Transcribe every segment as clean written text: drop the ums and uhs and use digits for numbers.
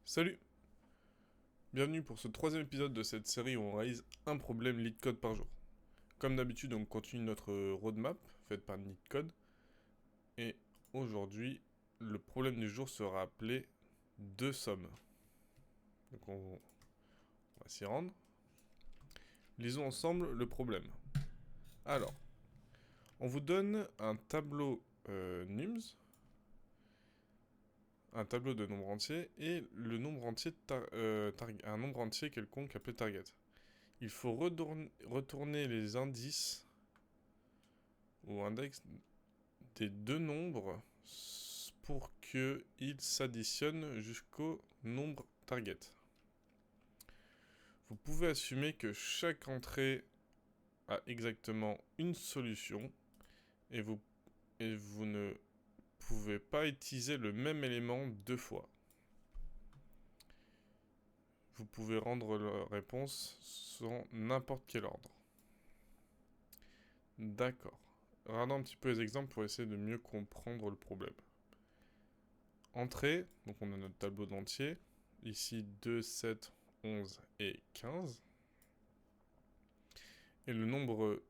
Salut! Bienvenue pour ce troisième épisode de cette série où on réalise un problème LeetCode par jour. Comme d'habitude, on continue notre roadmap faite par LeetCode. Et aujourd'hui, le problème du jour sera appelé deux sommes. Donc on va s'y rendre. Lisons ensemble le problème. Alors, on vous donne un tableau nums, un tableau de nombres entiers, et le nombre entier un nombre entier quelconque appelé target. Il faut retourner les indices ou index des deux nombres pour qu'ils s'additionnent jusqu'au nombre target. Vous pouvez assumer que chaque entrée a exactement une solution et vous ne pouvez pas utiliser le même élément deux fois. Vous pouvez rendre la réponse sans n'importe quel ordre. D'accord. Regardons un petit peu les exemples pour essayer de mieux comprendre le problème. Entrée, donc on a notre tableau d'entier. Ici 2, 7, 11 et 15. Et le nombre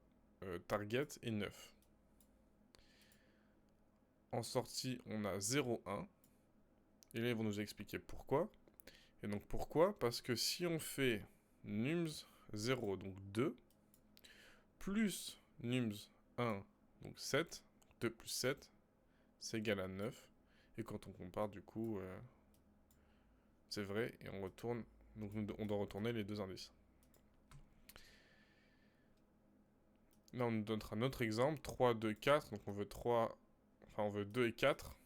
target est 9. En sortie, on a 0, 1. Et là, ils vont nous expliquer pourquoi. Et donc pourquoi? Parce que si on fait nums 0, donc 2, plus nums 1, donc 7, 2 plus 7, c'est égal à 9. Et quand on compare, du coup, c'est vrai, et on retourne, donc on doit retourner les deux indices. Là, on nous donnera un autre exemple, 3, 2, 4, donc on veut 2 et 4.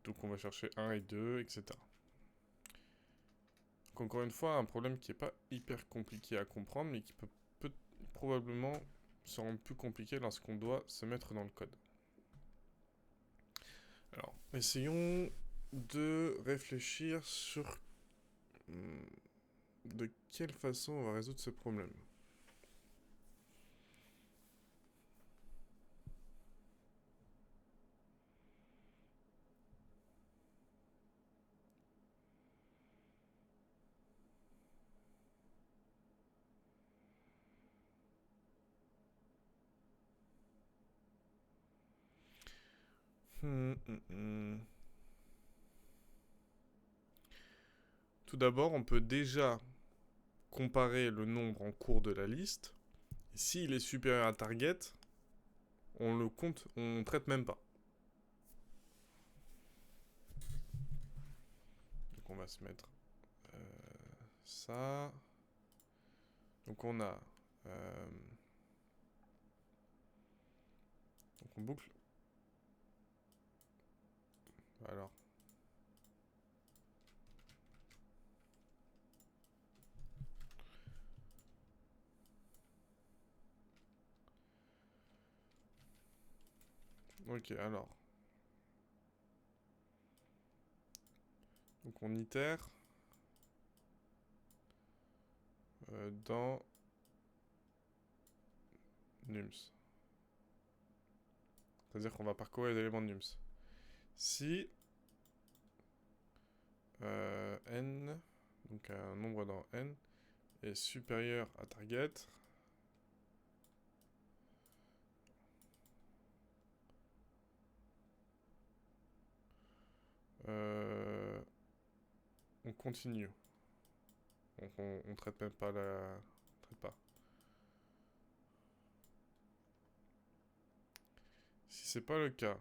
Donc on va chercher 1 et 2, etc. Donc encore une fois, un problème qui n'est pas hyper compliqué à comprendre, mais qui peut probablement se rendre plus compliqué lorsqu'on doit se mettre dans le code. Alors, essayons de réfléchir sur de quelle façon on va résoudre ce problème. Tout d'abord, on peut déjà comparer le nombre en cours de la liste. S'il est supérieur à target, on le compte, on traite même pas. Donc on va se mettre ça. Donc on a donc on boucle. Alors. Ok, alors. Donc on itère dans nums. C'est-à-dire qu'on va parcourir les éléments de nums. Si n, donc un nombre dans n, est supérieur à target, on continue. Donc on traite même pas la... On traite pas. Si c'est pas le cas,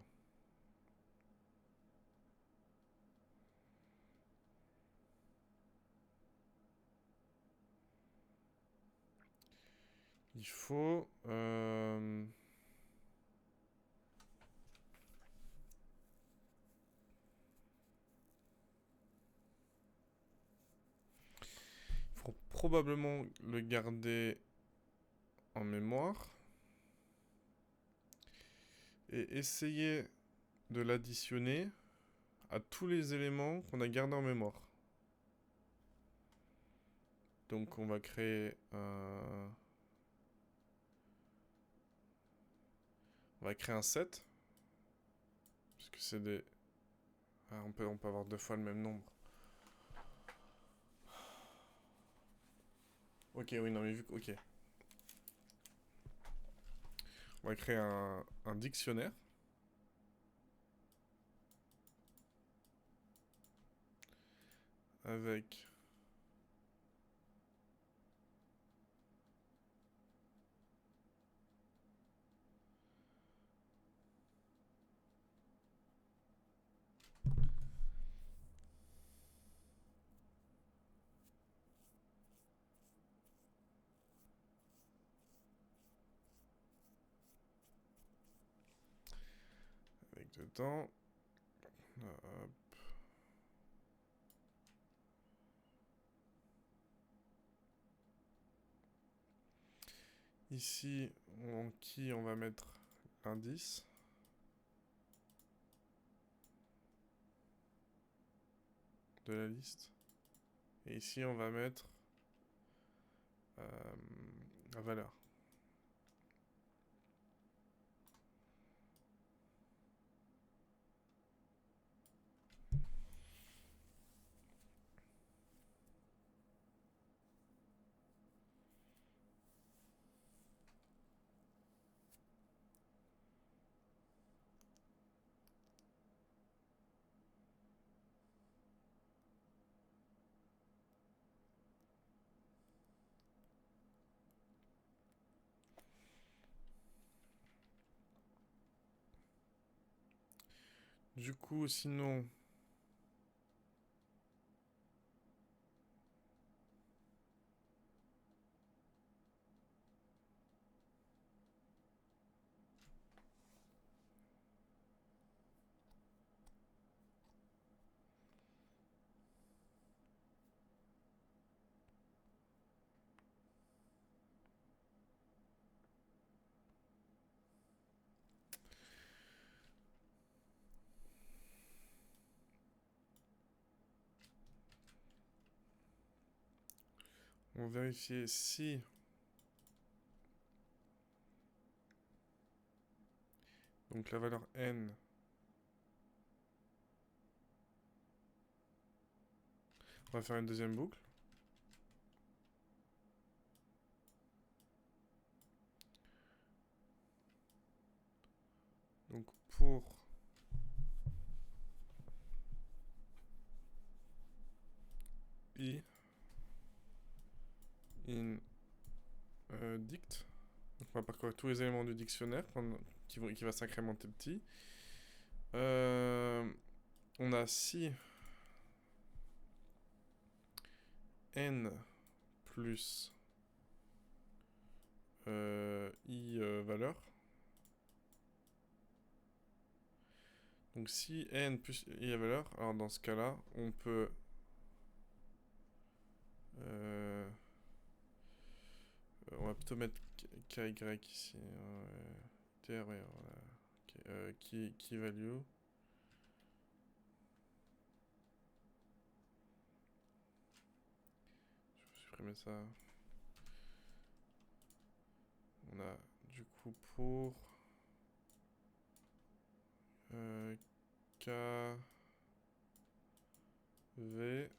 il faut... il faut probablement le garder en mémoire. Et essayer de l'additionner à tous les éléments qu'on a gardés en mémoire. Donc on va créer un... On va créer un set. Puisque c'est des... Ah, on peut avoir deux fois le même nombre. Ok, oui, non, mais vu que... Ok. On va créer un dictionnaire. Avec... Avec dedans... hop. Ici, en key, on va mettre l'indice de la liste. Et ici, on va mettre la valeur. Du coup, sinon... On va vérifier si... Donc la valeur n... On va faire une deuxième boucle. Donc pour... i in dict. Donc on va parcourir tous les éléments du dictionnaire qui va s'incrémenter petit. On a si n plus i valeur. Donc si n plus i valeur, alors dans ce cas-là, on peut... on va plutôt mettre ky ici. tr, ouais, voilà. Okay. Key value. Je vais supprimer ça. On a du coup pour k v.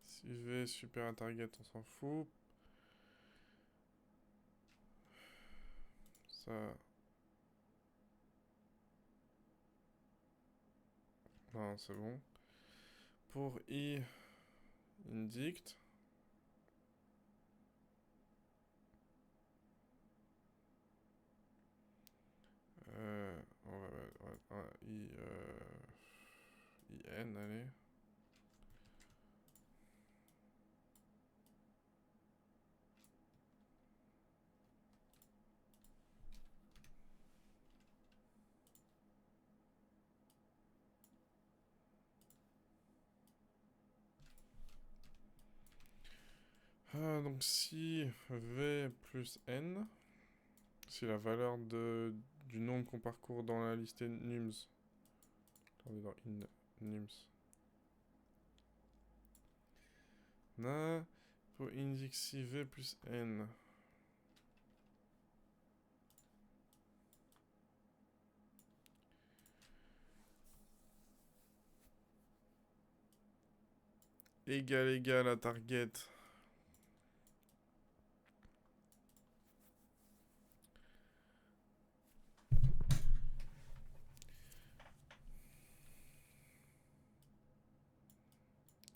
Si v super un target, on s'en fout. Ça... Non, c'est bon. Pour i indict. On va in, allez. Donc si v plus n, c'est la valeur du nombre qu'on parcourt dans la liste nums. On est dans in nums. Pour indique si v plus n. égal à target.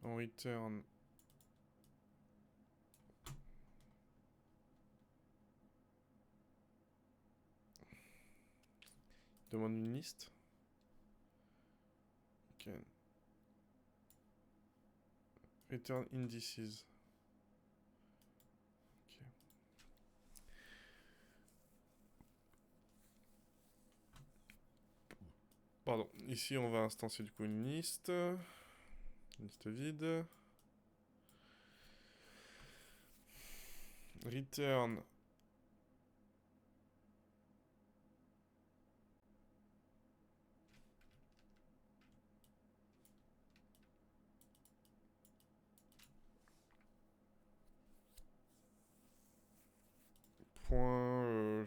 En return. Demande une liste. Ok. Return indices. Ok. Pardon. Ici, on va instancier du coup une liste. Une liste vide. Return. Point.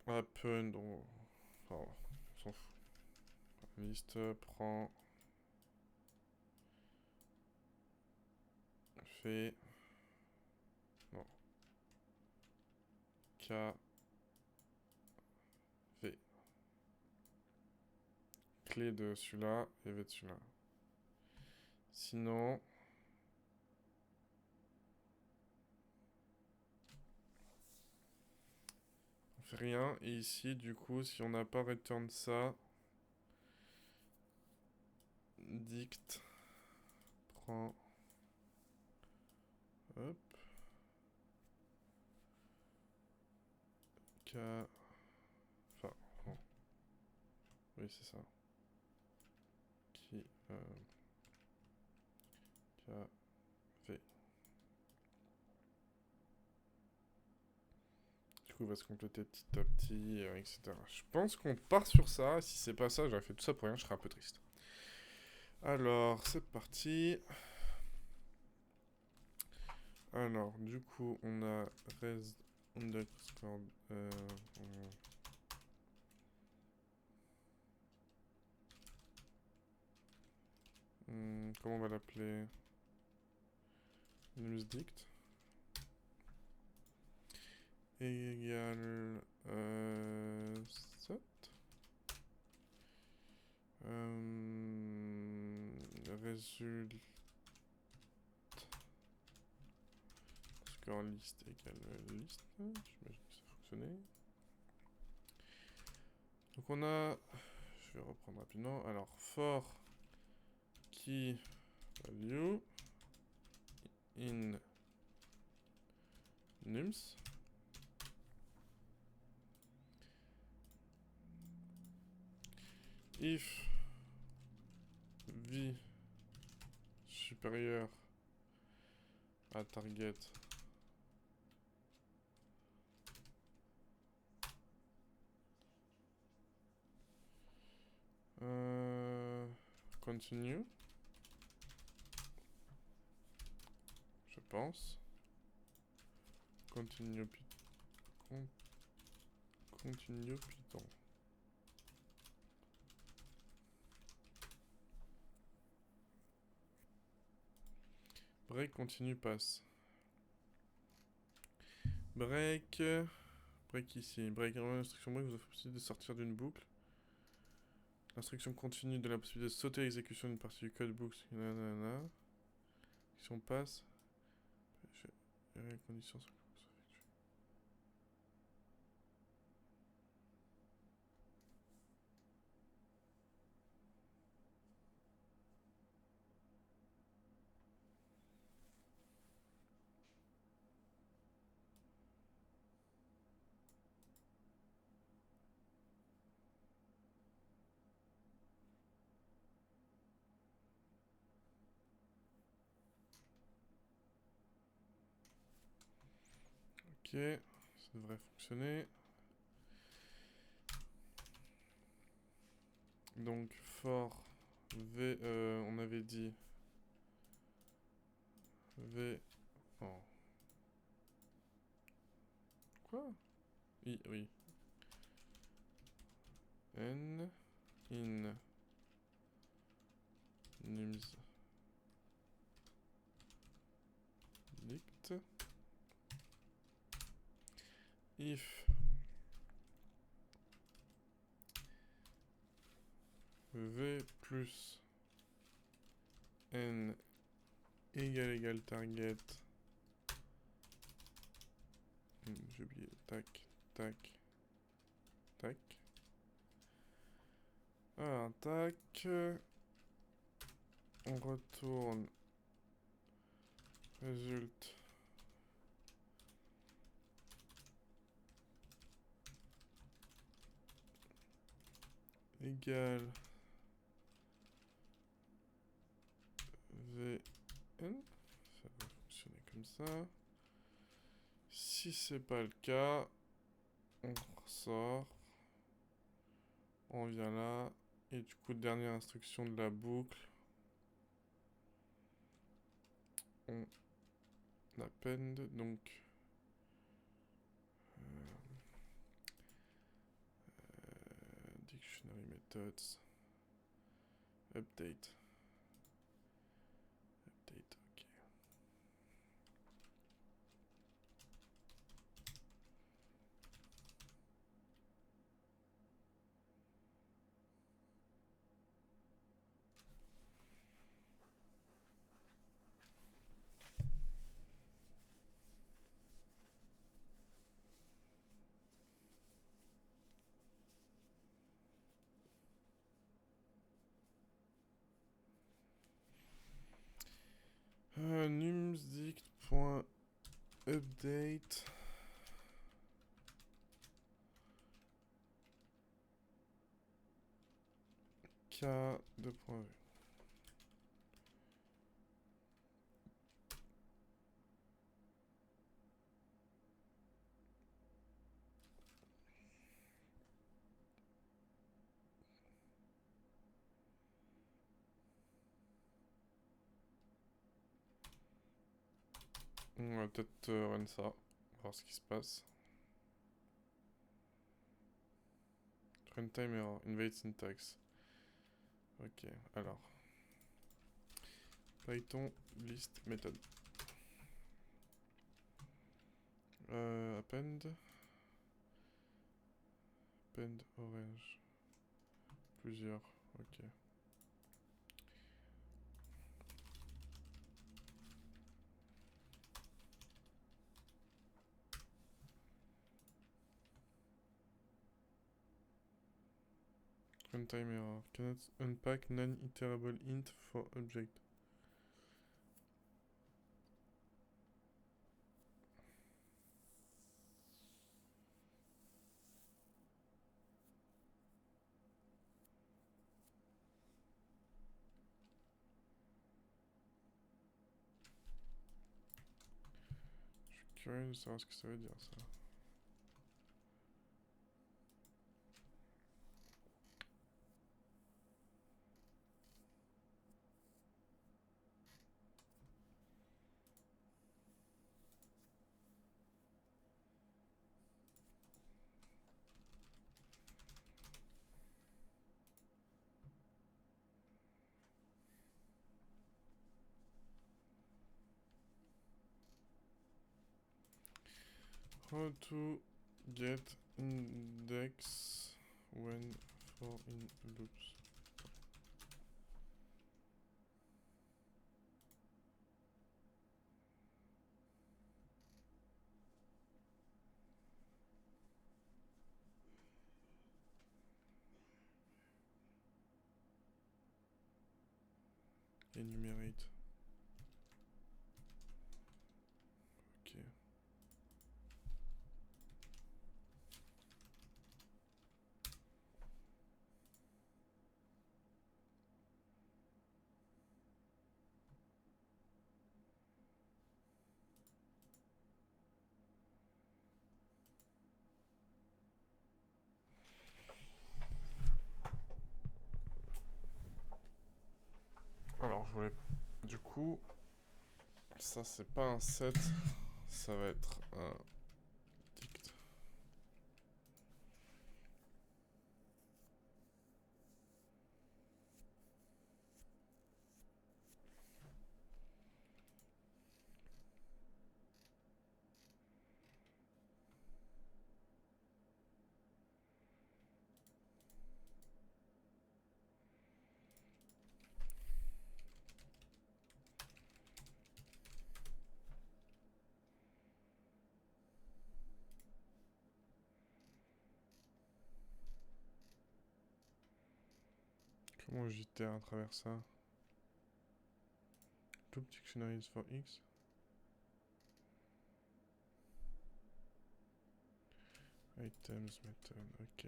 Happen. Donc. Enfin, on s'en fout. Liste prend. Fait. Non. K. V. Clé de celui-là et V de celui-là. Sinon. On fait rien. Et ici, du coup, si on n'a pas return ça. Dict. Prend. Hop. K. Enfin, non. Oui, c'est ça. Qui. K. V. Du coup, il va se compléter petit à petit, etc. Je pense qu'on part sur ça. Si c'est pas ça, j'aurais fait tout ça pour rien, je serais un peu triste. Alors, c'est parti. Alors, du coup, on a res underscore. Comment on va l'appeler? Newsdict. Égale. Set. Résulte. Score liste égale liste. J'imagine que ça fonctionnait. Donc on a. Je vais reprendre rapidement. Alors, for key value in nums. If v supérieur à target continue, je pense. Continue continue Python. Break continue passe. Break ici. Break l'instruction break vous offre la possibilité de sortir d'une boucle. L'instruction continue de la possibilité de sauter l'exécution d'une partie du code book. Nanana. Si on passe. Conditions. Ok, ça devrait fonctionner. Donc for v, on avait dit v. Oh. Quoi? Oui. N in nums if v plus n égale target. J'ai oublié. Tac, tac, tac. Alors, tac. On retourne. Résulte. Égale Vn. Ça va fonctionner comme ça. Si c'est pas le cas, on ressort. On vient là. Et du coup, dernière instruction de la boucle. On append donc dictionary methods update. Update, ok. Numsdict.update k2.v. On va peut-être run ça, voir ce qui se passe. Runtime error, invade syntax. Ok, alors. Python list method. Append. Append orange. Plusieurs, ok. Runtime error. Cannot unpack non-iterable int for object. Je suis curieux de savoir ce que ça veut dire ça. How to get index when for in loops. Enumerate. Ok. Alors, je voulais. Du coup, ça c'est pas un set, ça va être un dict. Comment j'itère à travers ça? Loop dictionaries for X. Items, method, ok.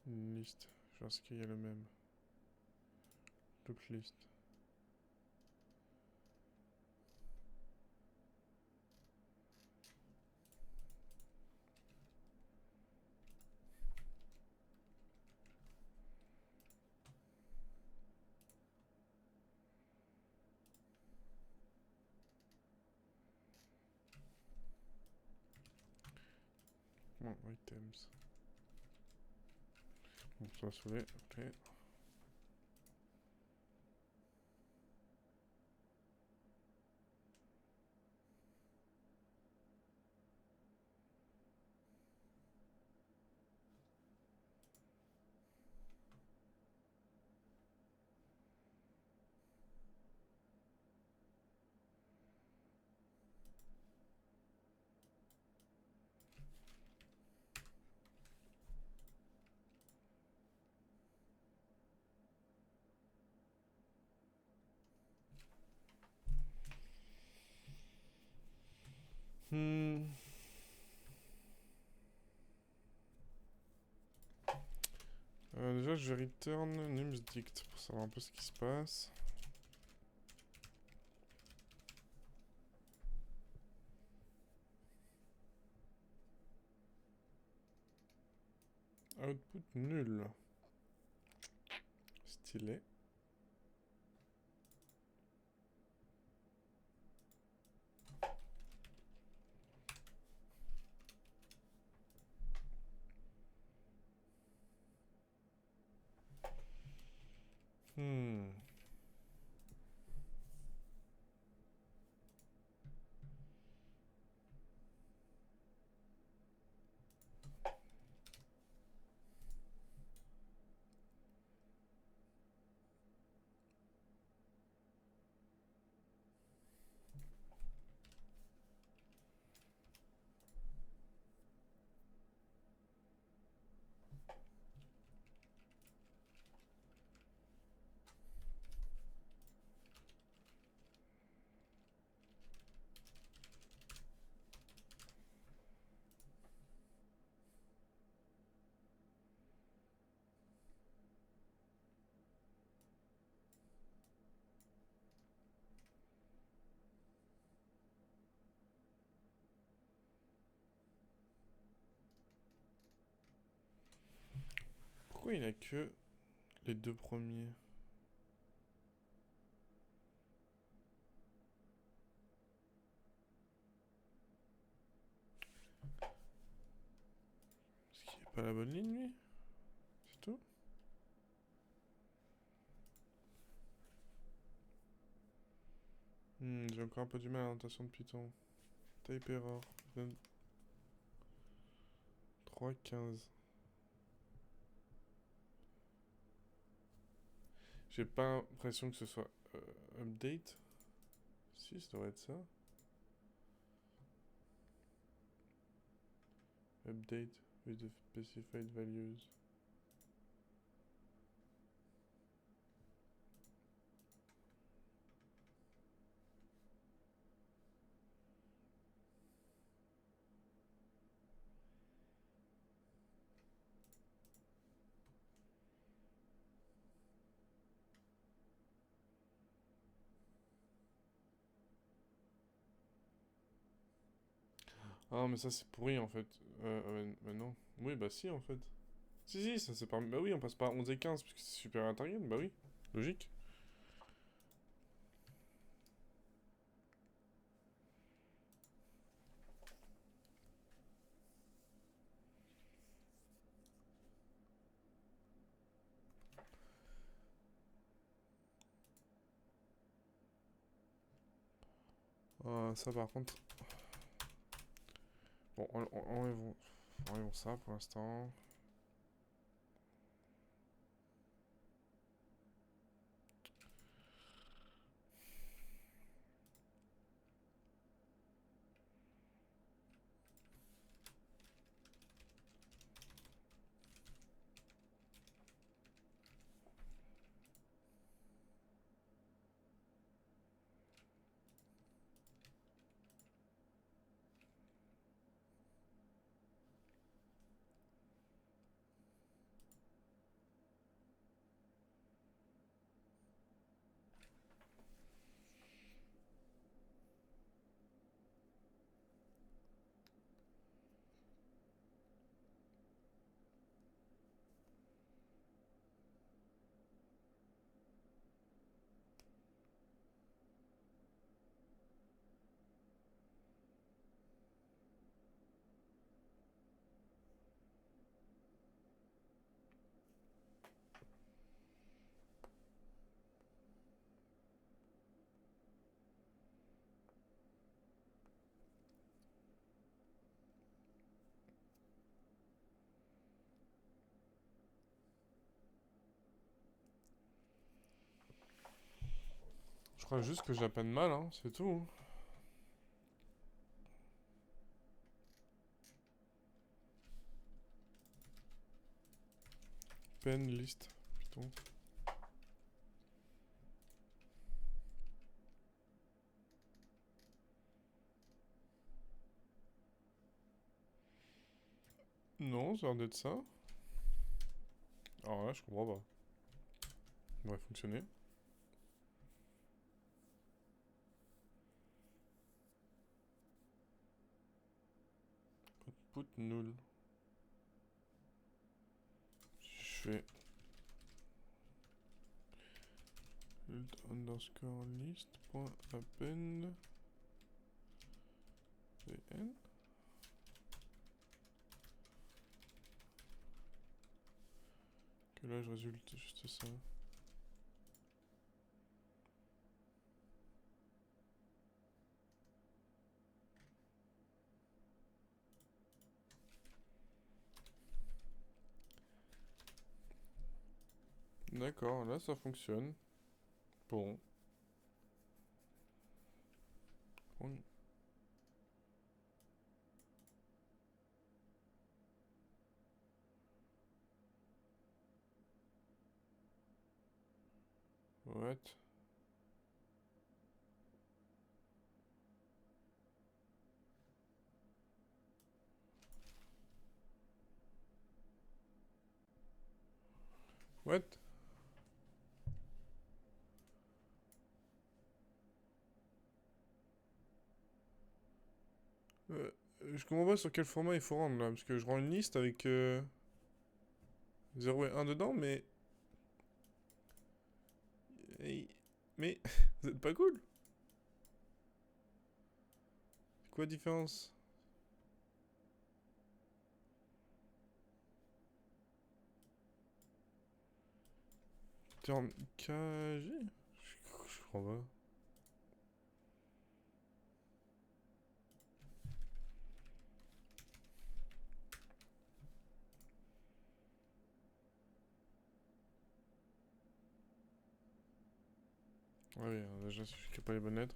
Liste, je pense qu'il y a le même. Loop list. Bon, items. Bon, ça va sauver, ok. Déjà, je vais return numsdict pour savoir un peu ce qui se passe. Output nul. Stylé. Pourquoi il a que les deux premiers? Est-ce qu'il n'est pas la bonne ligne, lui? C'est tout? J'ai encore un peu du mal à la notation de Python. Type error. 3.15. J'ai pas l'impression que ce soit update. Si, ça devrait être ça. Update with the specified values. Ah, mais ça c'est pourri en fait. Bah non. Oui, bah si en fait. Si, ça c'est pas. Bah oui, on passe par 11 et 15 puisque c'est super intérieur. Bah oui, logique. Ça par contre. Bon, enlevons ça pour l'instant. Faudra juste que j'apprenne mal, hein, c'est tout. Hein. Pen list, putain. Non, ça a l'air d'être ça. Alors là, je comprends pas. Ça devrait fonctionner. Output null. Si je fais underscore list.append vn. Que là, je résulte juste ça. D'accord, là ça fonctionne. Bon. What? What? Je comprends pas sur quel format il faut rendre là, parce que je rends une liste avec 0 et 1 dedans, mais... Mais... Vous êtes pas cool? C'est quoi la différence? Terme KJ? Je comprends pas. Ah oui, déjà, si je fais pas les bonnes lettres.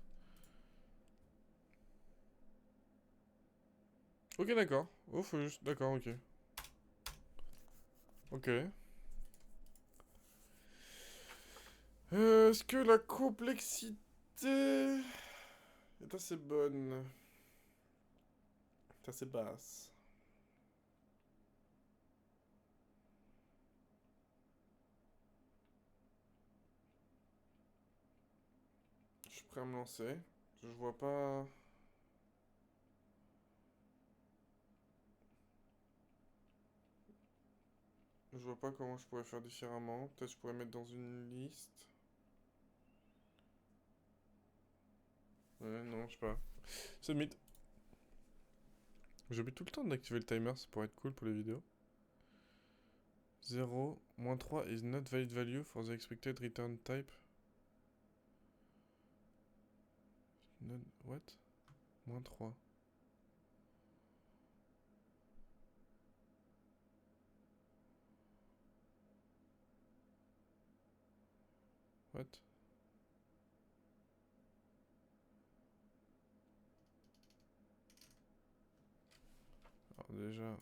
Ok, d'accord. Oh, faut juste... D'accord, ok. Ok. Est-ce que la complexité est assez bonne? Est assez basse? Je suis prêt à me lancer. Je vois pas... Je vois pas comment je pourrais faire différemment. Peut-être je pourrais mettre dans une liste. Ouais, non, je sais pas. Submit. J'oublie tout le temps d'activer le timer, ça pourrait être cool pour les vidéos. 0, -3 is not valid value for the expected return type. What? -3. What? Alors déjà...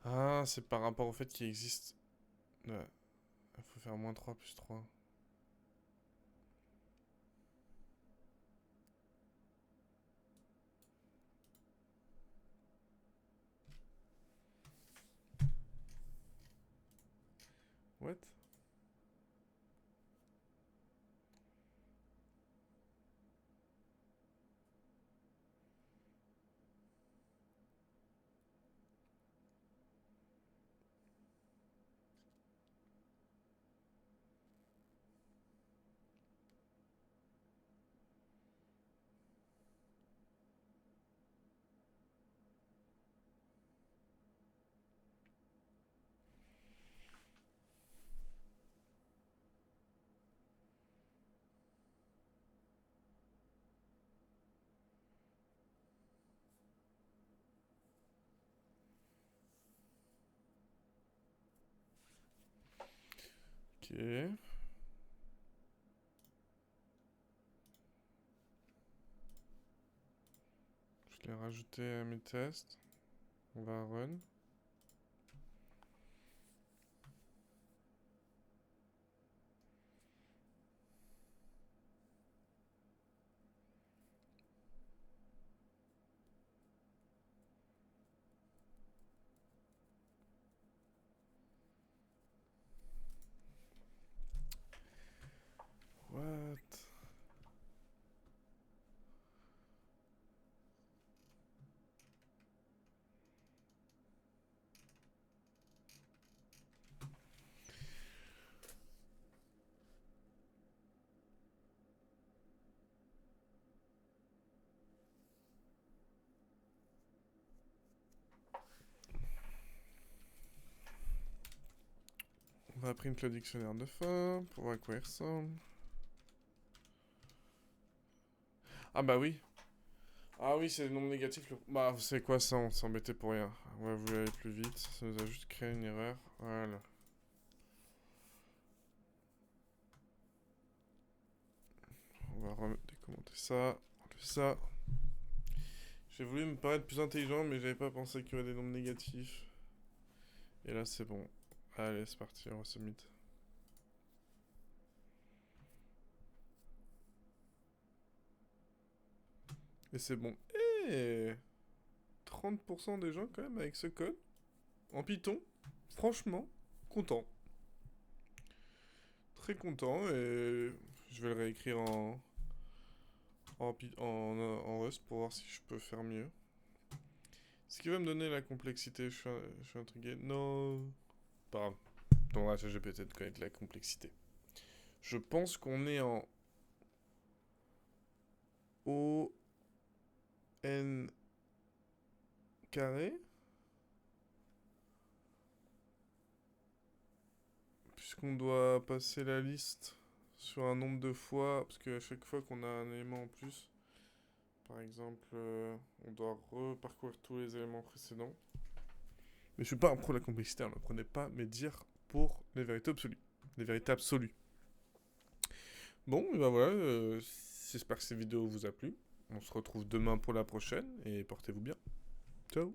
Ah, c'est par rapport au fait qu'il existe... Ouais. Il faut faire -3 plus 3. What? Je l'ai rajouté à mes tests. On va run. What? On va print le dictionnaire de fin pour voir à quoi il ressemble. Ah bah oui. Ah oui, c'est le nombre négatif. Bah, c'est quoi ça? On s'embêtait pour rien. Ouais, vous voulez aller plus vite. Ça nous a juste créé une erreur. Voilà. On va décommenter ça. Enlever ça. J'ai voulu me paraître plus intelligent, mais j'avais pas pensé qu'il y aurait des nombres négatifs. Et là, c'est bon. Allez, c'est parti, on va submit. Et c'est bon. Et 30% des gens, quand même, avec ce code. En Python. Franchement, content. Très content. Et je vais le réécrire en Rust pour voir si je peux faire mieux. Ce qui va me donner la complexité, je suis intrigué. Non. Pas grave. Ton HGPT de connaître la complexité. Je pense qu'on est en O n carré. Puisqu'on doit passer la liste sur un nombre de fois. Parce qu'à chaque fois qu'on a un élément en plus, par exemple, on doit reparcourir tous les éléments précédents. Mais je suis pas un pro de la complexité, ne prenez pas mes dires pour les vérités absolues. Les vérités absolues. Bon, et ben voilà, j'espère que cette vidéo vous a plu. On se retrouve demain pour la prochaine et portez-vous bien. Ciao.